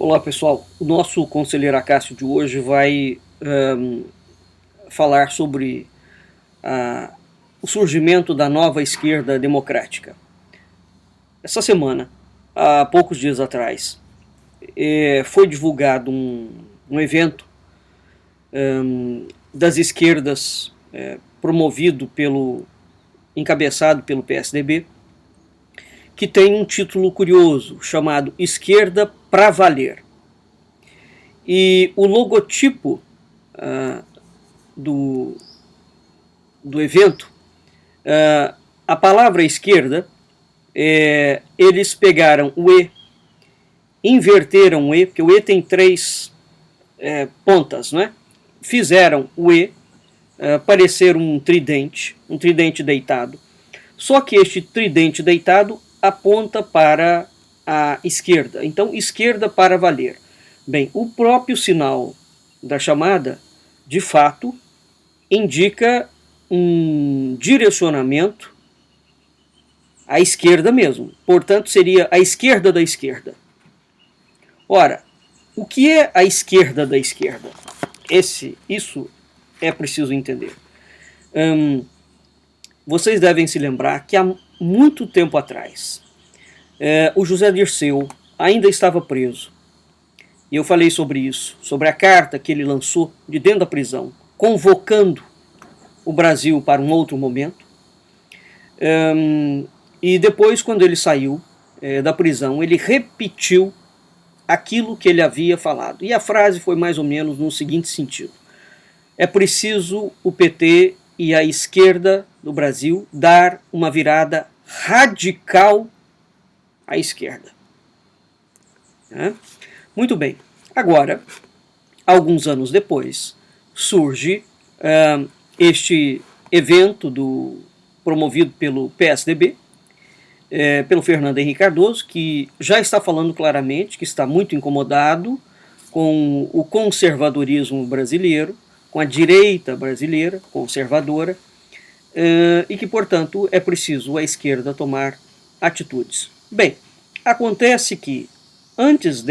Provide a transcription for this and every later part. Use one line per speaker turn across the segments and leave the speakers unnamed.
Olá pessoal, o nosso conselheiro Acácio de hoje vai falar sobre o surgimento da nova esquerda democrática. Essa semana, há poucos dias atrás, foi divulgado um evento das esquerdas encabeçado pelo PSDB, que tem um título curioso, chamado Esquerda pra Valer. E o logotipo do evento, a palavra esquerda, eles pegaram o E, inverteram o E, porque o E tem três pontas, né? Fizeram o E parecer um tridente deitado. Só que este tridente deitado aponta para a esquerda. Então, esquerda para valer. Bem, o próprio sinal da chamada, de fato, indica um direcionamento à esquerda mesmo. Portanto, seria a esquerda da esquerda. Ora, o que é a esquerda da esquerda? Isso é preciso entender. Vocês devem se lembrar que há muito tempo atrás, o José Dirceu ainda estava preso. E eu falei sobre isso, sobre a carta que ele lançou de dentro da prisão, convocando o Brasil para um outro momento. E depois, quando ele saiu da prisão, ele repetiu aquilo que ele havia falado. E a frase foi mais ou menos no seguinte sentido: é preciso o PT e a esquerda do Brasil dar uma virada radical à esquerda. Muito bem. Agora, alguns anos depois, surge este evento promovido pelo PSDB, pelo Fernando Henrique Cardoso, que já está falando claramente que está muito incomodado com o conservadorismo brasileiro, com a direita brasileira, conservadora, e que, portanto, é preciso a esquerda tomar atitudes. Bem, acontece que, antes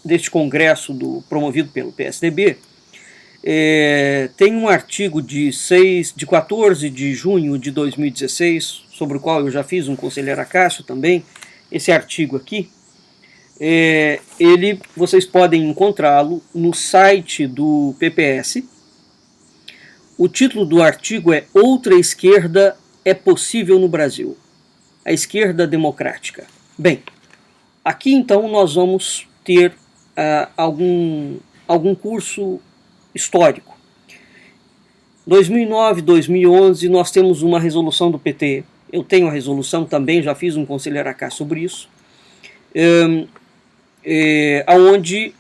deste congresso promovido pelo PSDB, tem um artigo de 14 de junho de 2016, sobre o qual eu já fiz um conselheiro Acácio também, esse artigo aqui. Vocês podem encontrá-lo no site do PPS. O título do artigo é Outra Esquerda é Possível no Brasil, a Esquerda Democrática. Bem, aqui então nós vamos ter algum curso histórico. 2009, 2011, nós temos uma resolução do PT. Eu tenho a resolução também, já fiz um conselheiro Acácio sobre isso. Onde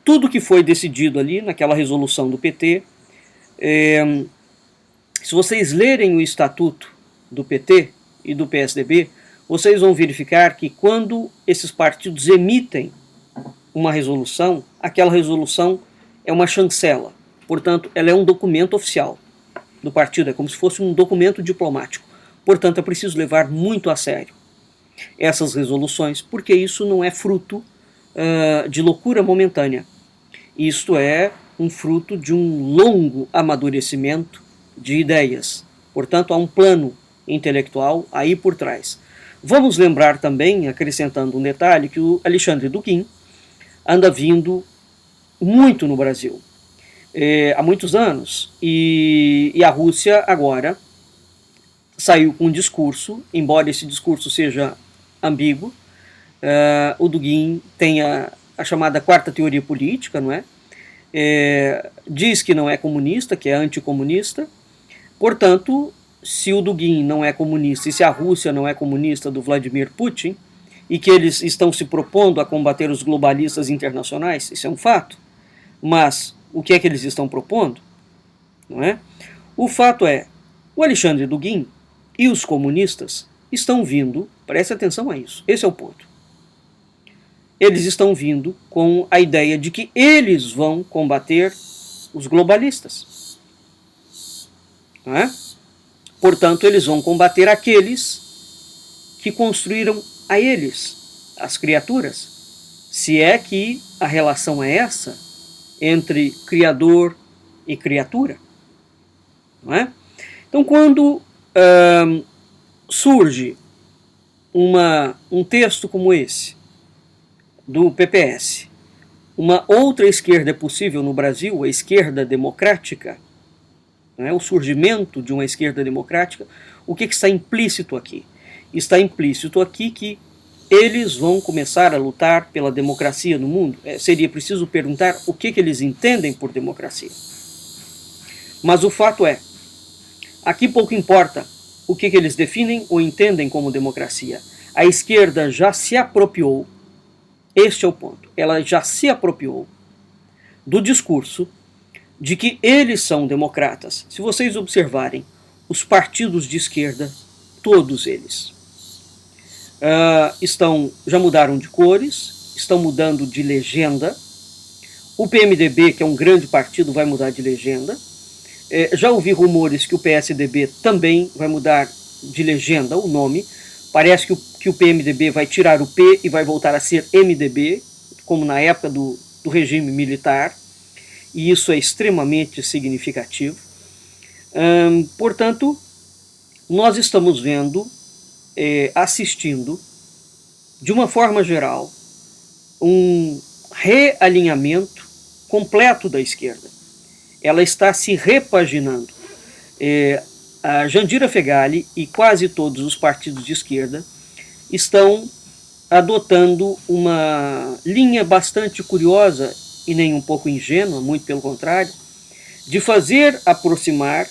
tudo que foi decidido ali naquela resolução do PT, se vocês lerem o estatuto do PT e do PSDB, vocês vão verificar que quando esses partidos emitem uma resolução, aquela resolução é uma chancela. Portanto, ela é um documento oficial do partido, é como se fosse um documento diplomático. Portanto, é preciso levar muito a sério essas resoluções, porque isso não é fruto de loucura momentânea. Isto é um fruto de um longo amadurecimento de ideias. Portanto, há um plano intelectual aí por trás. Vamos lembrar também, acrescentando um detalhe, que o Alexandre Dugin anda vindo muito no Brasil há muitos anos, e a Rússia agora saiu com um discurso, embora esse discurso seja ambíguo. O Dugin tem a chamada quarta teoria política, não é? Diz que não é comunista, que é anticomunista. Portanto, se o Dugin não é comunista e se a Rússia não é comunista do Vladimir Putin, e que eles estão se propondo a combater os globalistas internacionais, isso é um fato. Mas o que é que eles estão propondo? Não é? O fato é, o Alexandre Dugin e os comunistas estão vindo, preste atenção a isso, esse é o ponto. Eles estão vindo com a ideia de que eles vão combater os globalistas. Não é? Portanto, eles vão combater aqueles que construíram a eles. as criaturas, se é que a relação é essa entre criador e criatura, não é? Então, quando surge um texto como esse, do PPS, uma outra esquerda é possível no Brasil, a esquerda democrática, né, o surgimento de uma esquerda democrática, o que está implícito aqui? Está implícito aqui que eles vão começar a lutar pela democracia no mundo. Seria preciso perguntar o que eles entendem por democracia. Mas o fato é, aqui pouco importa o que eles definem ou entendem como democracia. A esquerda já se apropriou, este é o ponto, ela já se apropriou do discurso de que eles são democratas. Se vocês observarem, os partidos de esquerda, todos eles, já mudaram de cores, estão mudando de legenda. O PMDB, que é um grande partido, vai mudar de legenda. Já ouvi rumores que o PSDB também vai mudar de legenda, o nome. Parece que o PMDB vai tirar o P e vai voltar a ser MDB, como na época do regime militar. E isso é extremamente significativo. Portanto, nós estamos vendo, assistindo, de uma forma geral, um realinhamento completo da esquerda. Ela está se repaginando. A Jandira Fegali e quase todos os partidos de esquerda estão adotando uma linha bastante curiosa e nem um pouco ingênua, muito pelo contrário, de fazer aproximar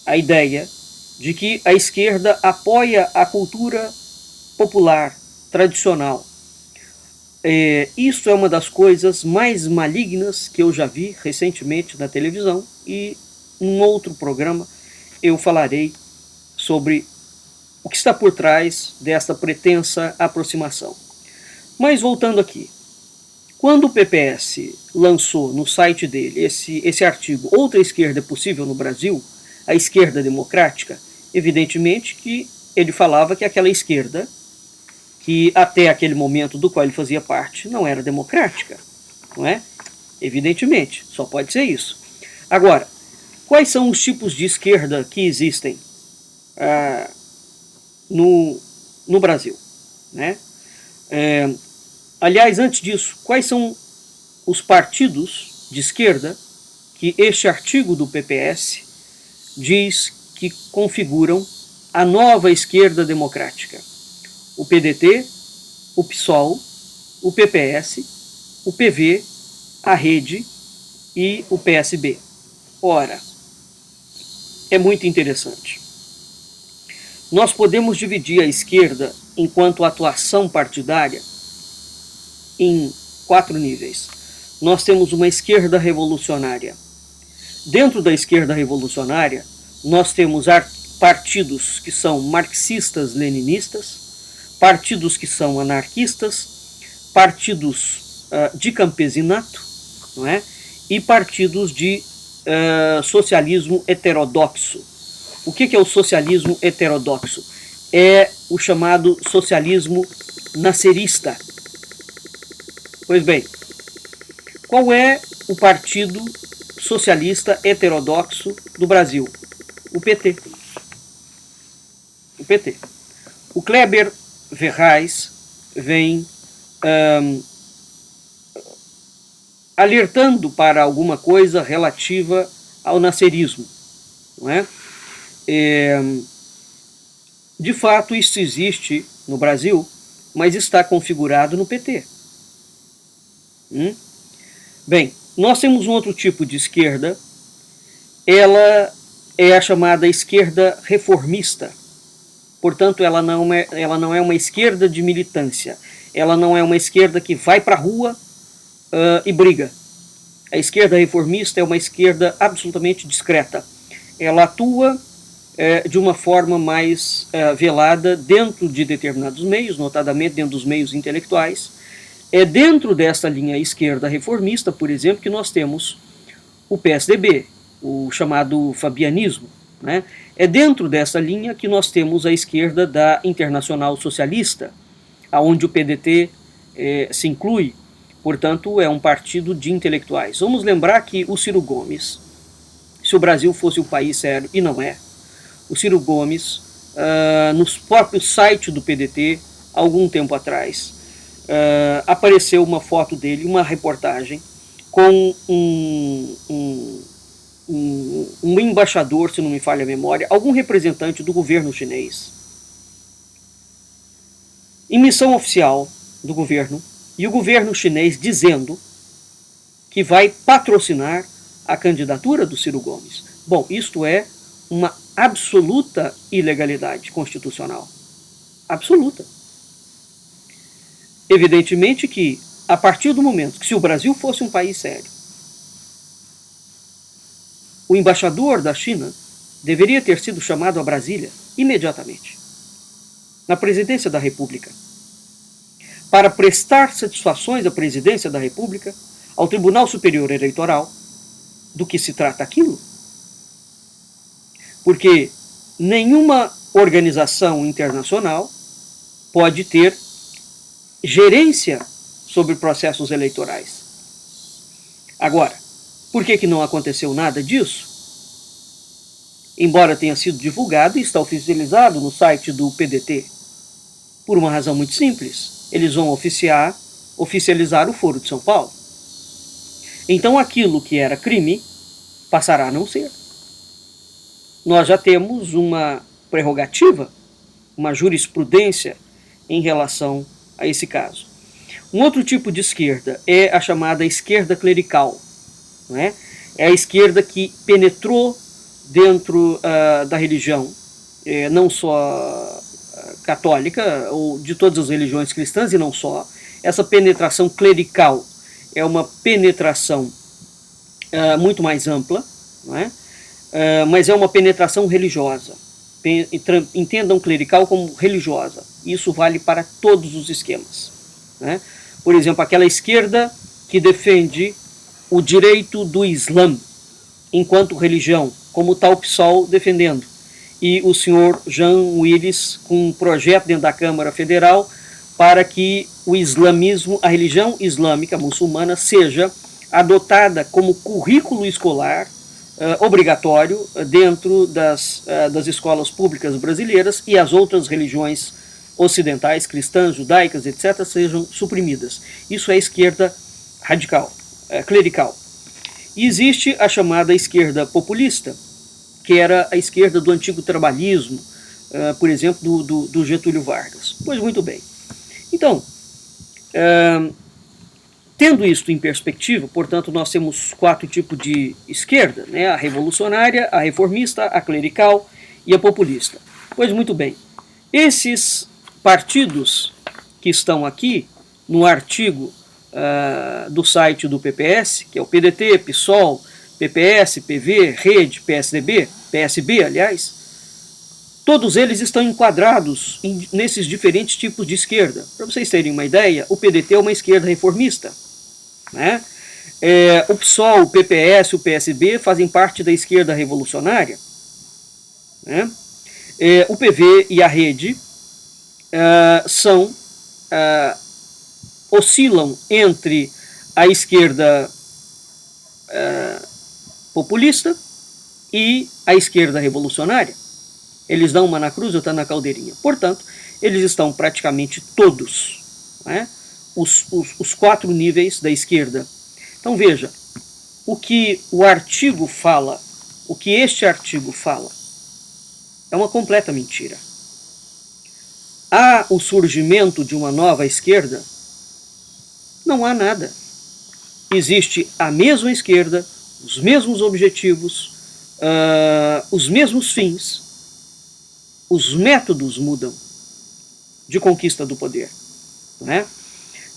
a ideia de que a esquerda apoia a cultura popular, tradicional. Isso é uma das coisas mais malignas que eu já vi recentemente na televisão, e em outro programa eu falarei sobre o que está por trás desta pretensa aproximação. Mas voltando aqui, quando o PPS lançou no site dele esse artigo, Outra Esquerda é Possível no Brasil, a esquerda democrática, evidentemente que ele falava que aquela esquerda, que até aquele momento do qual ele fazia parte, não era democrática, não é? Evidentemente, só pode ser isso. Agora, quais são os tipos de esquerda que existem no Brasil, né? Aliás, antes disso, quais são os partidos de esquerda que este artigo do PPS diz que configuram a nova esquerda democrática? O PDT, o PSOL, o PPS, o PV, a Rede e o PSB. Ora, é muito interessante. Nós podemos dividir a esquerda enquanto atuação partidária em 4 níveis. Nós temos uma esquerda revolucionária. Dentro da esquerda revolucionária, nós temos partidos que são marxistas-leninistas, partidos que são anarquistas, partidos de campesinato, não é? E partidos de socialismo heterodoxo. O que é o socialismo heterodoxo? É o chamado socialismo nascerista. Pois bem, qual é o partido socialista heterodoxo do Brasil? O PT. O PT. O Kleber Ferraz vem alertando para alguma coisa relativa ao nascerismo, não é? De fato, isso existe no Brasil, mas está configurado no PT. Bem, nós temos um outro tipo de esquerda, ela é a chamada esquerda reformista. Portanto, ela não é uma esquerda de militância, ela não é uma esquerda que vai para a rua e briga. A esquerda reformista é uma esquerda absolutamente discreta. Ela atua de uma forma mais velada dentro de determinados meios, notadamente dentro dos meios intelectuais. É dentro dessa linha esquerda reformista, por exemplo, que nós temos o PSDB, o chamado fabianismo, né? É dentro dessa linha que nós temos a esquerda da Internacional Socialista, aonde o PDT se inclui, portanto, é um partido de intelectuais. Vamos lembrar que o Ciro Gomes, se o Brasil fosse um país sério, e não é, o Ciro Gomes, nos próprios sites do PDT, algum tempo atrás, apareceu uma foto dele, uma reportagem, com um embaixador, se não me falha a memória, algum representante do governo chinês, em missão oficial do governo, e o governo chinês dizendo que vai patrocinar a candidatura do Ciro Gomes. Bom, isto é uma absoluta ilegalidade constitucional. Absoluta. Evidentemente que, a partir do momento que, se o Brasil fosse um país sério, o embaixador da China deveria ter sido chamado a Brasília imediatamente, na presidência da República, para prestar satisfações à presidência da República, ao Tribunal Superior Eleitoral, do que se trata aquilo. Porque nenhuma organização internacional pode ter gerência sobre processos eleitorais. Agora, por que não aconteceu nada disso? Embora tenha sido divulgado e está oficializado no site do PDT, por uma razão muito simples. Eles vão oficializar o Foro de São Paulo. Então aquilo que era crime passará a não ser. Nós já temos uma prerrogativa, uma jurisprudência em relação a esse caso. Um outro tipo de esquerda é a chamada esquerda clerical. Não é? É a esquerda que penetrou dentro da religião, não só católica, ou de todas as religiões cristãs, e não só. Essa penetração clerical é uma penetração muito mais ampla, não é? Mas é uma penetração religiosa. Entendam clerical como religiosa. Isso vale para todos os esquemas. Né? Por exemplo, aquela esquerda que defende o direito do Islã enquanto religião, como está o PSOL defendendo. E o senhor Jean Willis com um projeto dentro da Câmara Federal para que o islamismo, a religião islâmica muçulmana, seja adotada como currículo escolar obrigatório dentro das escolas públicas brasileiras, e as outras religiões ocidentais, cristãs, judaicas, etc., sejam suprimidas. Isso é esquerda radical, clerical. E existe a chamada esquerda populista, que era a esquerda do antigo trabalhismo, por exemplo, do Getúlio Vargas. Pois muito bem. Então, tendo isto em perspectiva, portanto, nós temos 4 tipos de esquerda, né? A revolucionária, a reformista, a clerical e a populista. Pois muito bem. Esses partidos que estão aqui no artigo do site do PPS, que é o PDT, PSOL, PPS, PV, Rede, PSDB, PSB, aliás, todos eles estão enquadrados nesses diferentes tipos de esquerda. Para vocês terem uma ideia, o PDT é uma esquerda reformista. Né? O PSOL, o PPS, o PSB fazem parte da esquerda revolucionária. Né? O PV e a Rede oscilam entre a esquerda populista e a esquerda revolucionária. Eles dão uma na cruz, outra na caldeirinha. Portanto, eles estão praticamente todos, né? Os 4 níveis da esquerda. Então veja, o que o artigo fala, o que este artigo fala, é uma completa mentira. Há o surgimento de uma nova esquerda? Não há nada. Existe a mesma esquerda, os mesmos objetivos, os mesmos fins. Os métodos mudam de conquista do poder. Né?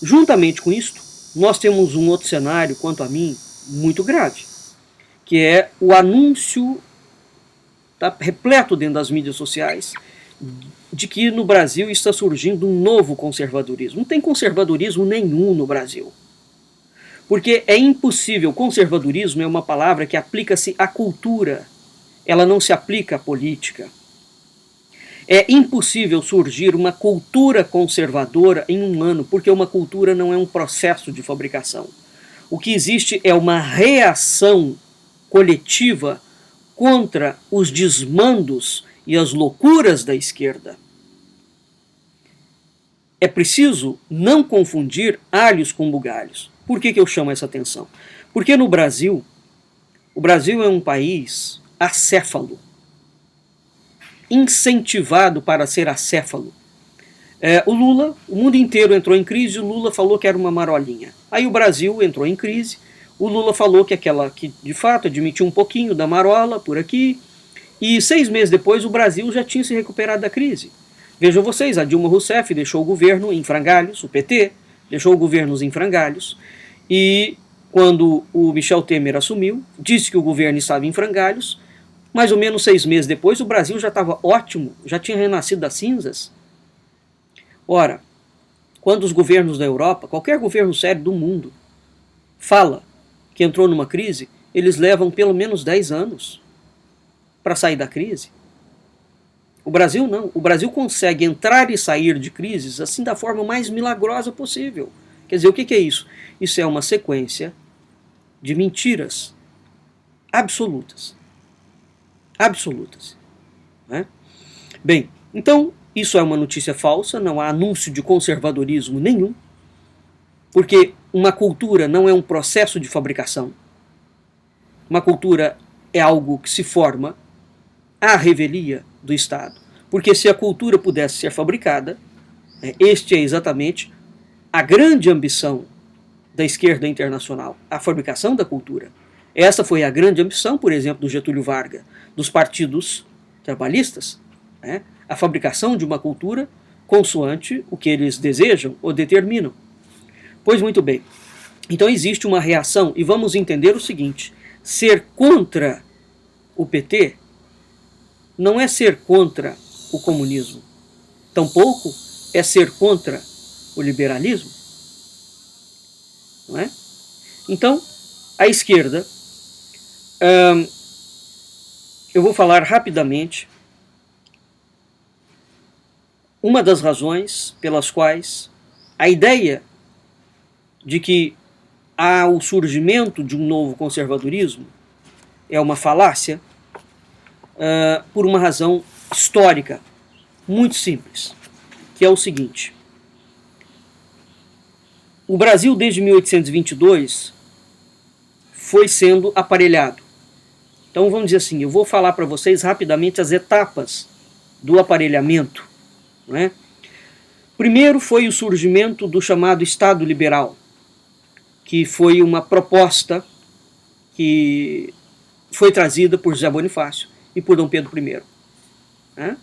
Juntamente com isto, nós temos um outro cenário, quanto a mim, muito grave, que é o anúncio, tá, repleto dentro das mídias sociais, de que no Brasil está surgindo um novo conservadorismo. Não tem conservadorismo nenhum no Brasil. Porque é impossível. Conservadorismo é uma palavra que aplica-se à cultura. Ela não se aplica à política. É impossível surgir uma cultura conservadora em um ano, porque uma cultura não é um processo de fabricação. O que existe é uma reação coletiva contra os desmandos e as loucuras da esquerda. É preciso não confundir alhos com bugalhos. Por que eu chamo essa atenção? Porque no Brasil, o Brasil é um país acéfalo, incentivado para ser acéfalo. O Lula, o mundo inteiro entrou em crise, o Lula falou que era uma marolinha. Aí o Brasil entrou em crise, o Lula falou que de fato admitiu um pouquinho da marola por aqui, e 6 meses depois o Brasil já tinha se recuperado da crise. Vejam vocês, a Dilma Rousseff deixou o governo em frangalhos, o PT deixou o governo em frangalhos, e quando o Michel Temer assumiu, disse que o governo estava em frangalhos. Mais ou menos 6 meses depois, o Brasil já estava ótimo, já tinha renascido das cinzas. Ora, quando os governos da Europa, qualquer governo sério do mundo, fala que entrou numa crise, eles levam pelo menos 10 anos para sair da crise. O Brasil não. O Brasil consegue entrar e sair de crises assim da forma mais milagrosa possível. Quer dizer, o que é isso? Isso é uma sequência de mentiras absolutas. Absolutas. Né? Bem, então, isso é uma notícia falsa, não há anúncio de conservadorismo nenhum, porque uma cultura não é um processo de fabricação. Uma cultura é algo que se forma à revelia do Estado. Porque se a cultura pudesse ser fabricada, este é exatamente a grande ambição da esquerda internacional, a fabricação da cultura. Essa foi a grande ambição, por exemplo, do Getúlio Vargas, dos partidos trabalhistas, né? A fabricação de uma cultura consoante o que eles desejam ou determinam. Pois muito bem, então existe uma reação, e vamos entender o seguinte: ser contra o PT não é ser contra o comunismo, tampouco é ser contra o liberalismo, não é? Então, a esquerda, eu vou falar rapidamente uma das razões pelas quais a ideia de que há o surgimento de um novo conservadorismo é uma falácia, por uma razão histórica muito simples, que é o seguinte: o Brasil desde 1822 foi sendo aparelhado. Então vamos dizer assim, eu vou falar para vocês rapidamente as etapas do aparelhamento, né? Primeiro foi o surgimento do chamado Estado Liberal, que foi uma proposta que foi trazida por José Bonifácio e por Dom Pedro I. Né?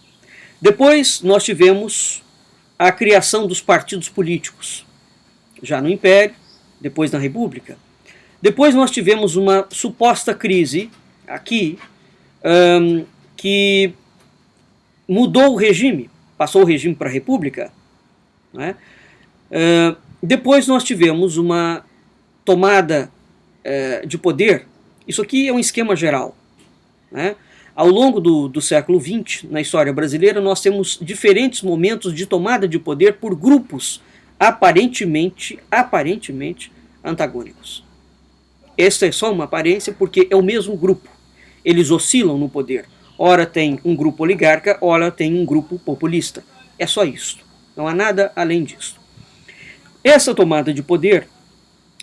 Depois nós tivemos a criação dos partidos políticos, já no Império, depois na República. Depois nós tivemos uma suposta crise aqui, que mudou o regime, passou o regime para a República. Né? Depois nós tivemos uma tomada de poder. Isso aqui é um esquema geral. Né? Ao longo do século XX, na história brasileira, nós temos diferentes momentos de tomada de poder por grupos aparentemente antagônicos. Esta é só uma aparência porque é o mesmo grupo. Eles oscilam no poder. Ora tem um grupo oligarca, ora tem um grupo populista. É só isso. Não há nada além disso. Essa tomada de poder,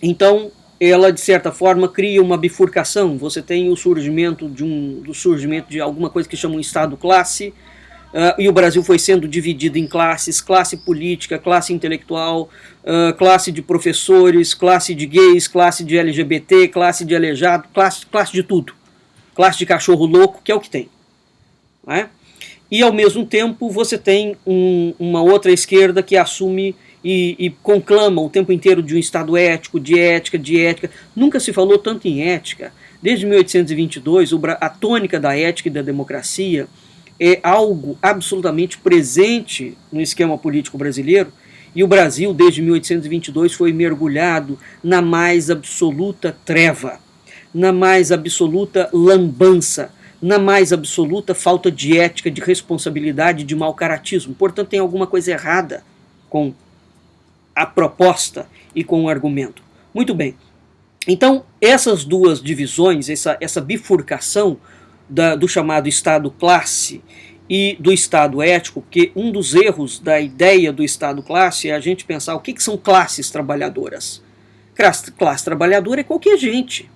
então, ela de certa forma cria uma bifurcação. Você tem o surgimento de alguma coisa que chamam de Estado-classe, e o Brasil foi sendo dividido em classes: classe política, classe intelectual, classe de professores, classe de gays, classe de LGBT, classe de aleijado, classe de tudo. Classe de cachorro louco, que é o que tem. Né? E ao mesmo tempo você tem uma outra esquerda que assume e conclama o tempo inteiro de um Estado ético, de ética. Nunca se falou tanto em ética. Desde 1822, a tônica da ética e da democracia é algo absolutamente presente no esquema político brasileiro, e o Brasil, desde 1822, foi mergulhado na mais absoluta treva, na mais absoluta lambança, na mais absoluta falta de ética, de responsabilidade, de mau caratismo. Portanto, tem alguma coisa errada com a proposta e com o argumento. Muito bem. Então, essas duas divisões, essa bifurcação do chamado Estado-classe e do Estado ético, porque um dos erros da ideia do Estado-classe é a gente pensar o que são classes trabalhadoras. Classe trabalhadora é qualquer gente,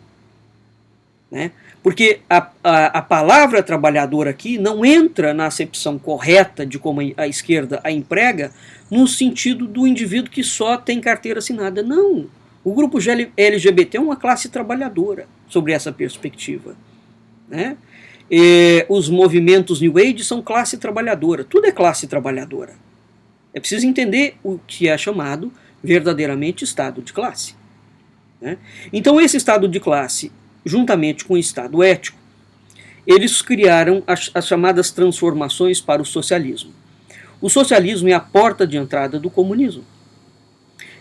né? Porque a palavra trabalhador aqui não entra na acepção correta de como a esquerda a emprega, no sentido do indivíduo que só tem carteira assinada. Não. O grupo LGBT é uma classe trabalhadora, sobre essa perspectiva, né? Os movimentos New Age são classe trabalhadora. Tudo é classe trabalhadora. É preciso entender o que é chamado verdadeiramente estado de classe, né? Então, esse estado de classe, juntamente com o Estado ético, eles criaram as chamadas transformações para o socialismo. O socialismo é a porta de entrada do comunismo.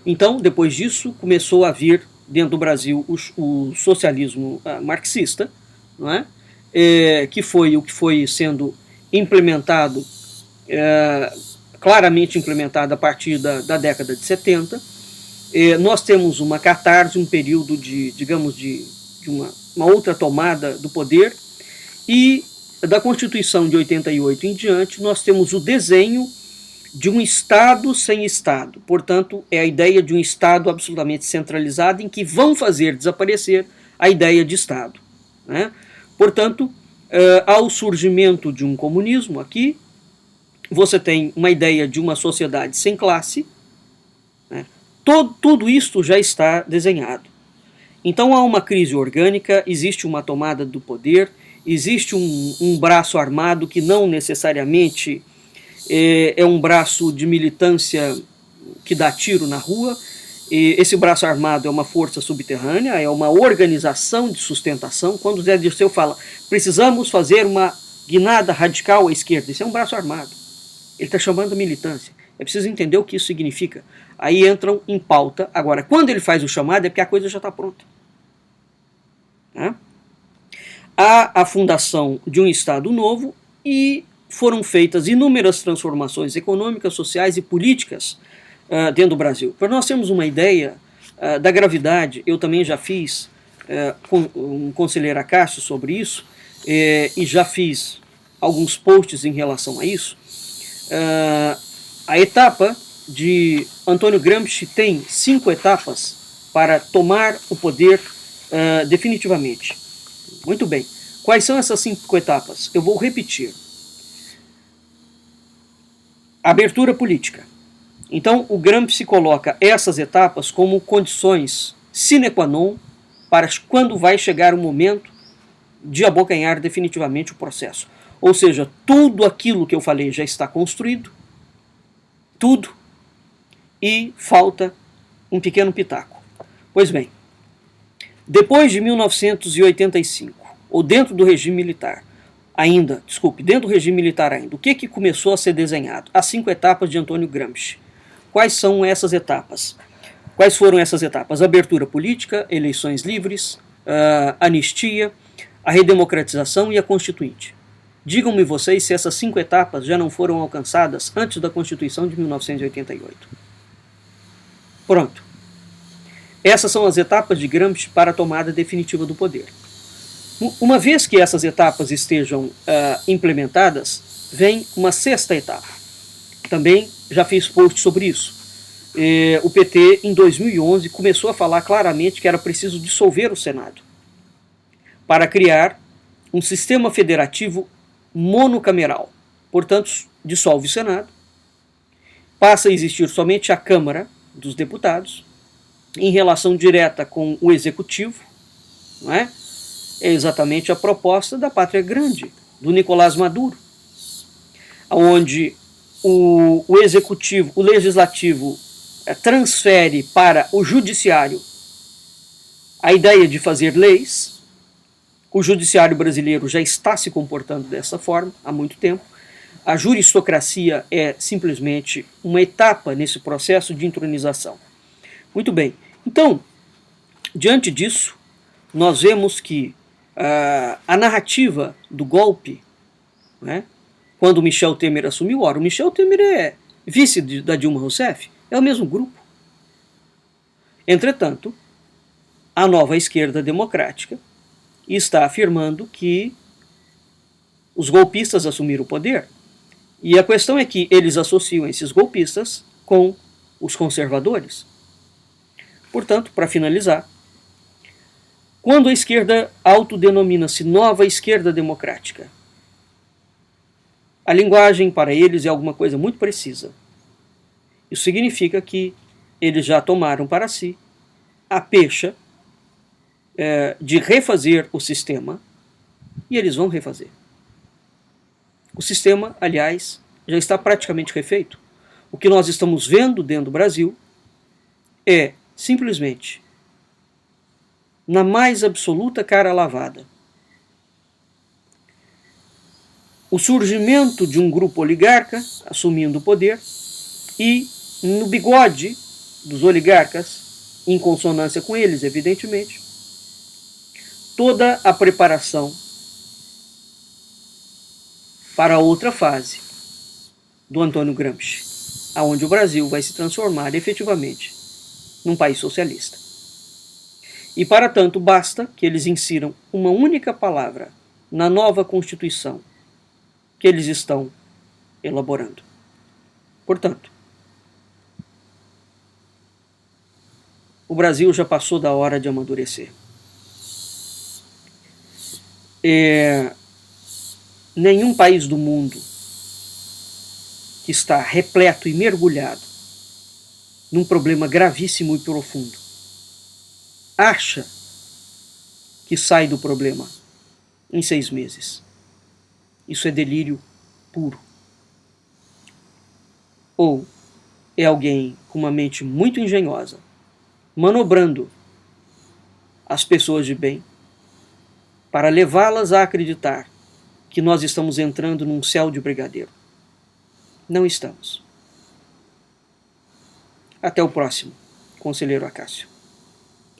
Então, depois disso, começou a vir dentro do Brasil o socialismo marxista, não é? Que foi o que foi sendo implementado, claramente implementado a partir da década de 70. Nós temos uma catarse, um período de uma outra tomada do poder, e da Constituição de 88 em diante nós temos o desenho de um Estado sem Estado. Portanto, é a ideia de um Estado absolutamente centralizado em que vão fazer desaparecer a ideia de Estado, né? Portanto, ao surgimento de um comunismo aqui, você tem uma ideia de uma sociedade sem classe, né? Tudo isto já está desenhado. Então há uma crise orgânica, existe uma tomada do poder, existe um braço armado que não necessariamente é um braço de militância que dá tiro na rua. Esse braço armado é uma força subterrânea, é uma organização de sustentação. Quando o Zé Dirceu fala, precisamos fazer uma guinada radical à esquerda, isso é um braço armado. Ele está chamando militância. É preciso entender o que isso significa. Aí entram em pauta. Agora, quando ele faz o chamado, é porque a coisa já está pronta, né? Há a fundação de um Estado novo e foram feitas inúmeras transformações econômicas, sociais e políticas dentro do Brasil. Para nós termos uma ideia da gravidade, eu também já fiz com um conselheiro Acácio sobre isso, e já fiz alguns posts em relação a isso. A etapa de Antônio Gramsci tem 5 etapas para tomar o poder definitivamente. Muito bem. Quais são essas 5 etapas? Eu vou repetir. Abertura política. Então, o Gramsci coloca essas etapas como condições sine qua non para quando vai chegar o momento de abocanhar definitivamente o processo. Ou seja, tudo aquilo que eu falei já está construído, tudo, e falta um pequeno pitaco. Pois bem, depois de 1985, ou dentro do regime militar, dentro do regime militar ainda, o que começou a ser desenhado? As 5 etapas de Antônio Gramsci. Quais são essas etapas? Quais foram essas etapas? Abertura política, eleições livres, anistia, a redemocratização e a Constituinte. Digam-me vocês se essas 5 etapas já não foram alcançadas antes da Constituição de 1988. Pronto. Essas são as etapas de Gramsci para a tomada definitiva do poder. Uma vez que essas etapas estejam implementadas, vem uma 6ª etapa. Também já fiz post sobre isso. O PT, em 2011, começou a falar claramente que era preciso dissolver o Senado para criar um sistema federativo monocameral. Portanto, dissolve o Senado, passa a existir somente a Câmara dos Deputados, em relação direta com o Executivo, não é? É exatamente a proposta da Pátria Grande, do Nicolás Maduro, onde o Executivo, o Legislativo transfere para o Judiciário a ideia de fazer leis. O Judiciário brasileiro já está se comportando dessa forma há muito tempo. A juristocracia é simplesmente uma etapa nesse processo de entronização. Muito bem. Então, diante disso, nós vemos que A narrativa do golpe, né, quando o Michel Temer assumiu, ora, o Michel Temer é vice da Dilma Rousseff, é o mesmo grupo. Entretanto, a nova esquerda democrática está afirmando que os golpistas assumiram o poder. E a questão é que eles associam esses golpistas com os conservadores. Portanto, para finalizar, quando a esquerda autodenomina-se nova esquerda democrática, a linguagem para eles é alguma coisa muito precisa. Isso significa que eles já tomaram para si a pecha de refazer o sistema, e eles vão refazer. O sistema, aliás, já está praticamente refeito. O que nós estamos vendo dentro do Brasil é simplesmente, na mais absoluta cara lavada, o surgimento de um grupo oligarca assumindo o poder e, no bigode dos oligarcas, em consonância com eles, evidentemente, toda a preparação para a outra fase do Antônio Gramsci, aonde o Brasil vai se transformar efetivamente num país socialista. E para tanto basta que eles insiram uma única palavra na nova Constituição que eles estão elaborando. Portanto, o Brasil já passou da hora de amadurecer. Nenhum país do mundo que está repleto e mergulhado num problema gravíssimo e profundo acha que sai do problema em 6 meses. Isso é delírio puro. Ou é alguém com uma mente muito engenhosa, manobrando as pessoas de bem para levá-las a acreditar que nós estamos entrando num céu de brigadeiro. Não estamos. Até o próximo, Conselheiro Acácio.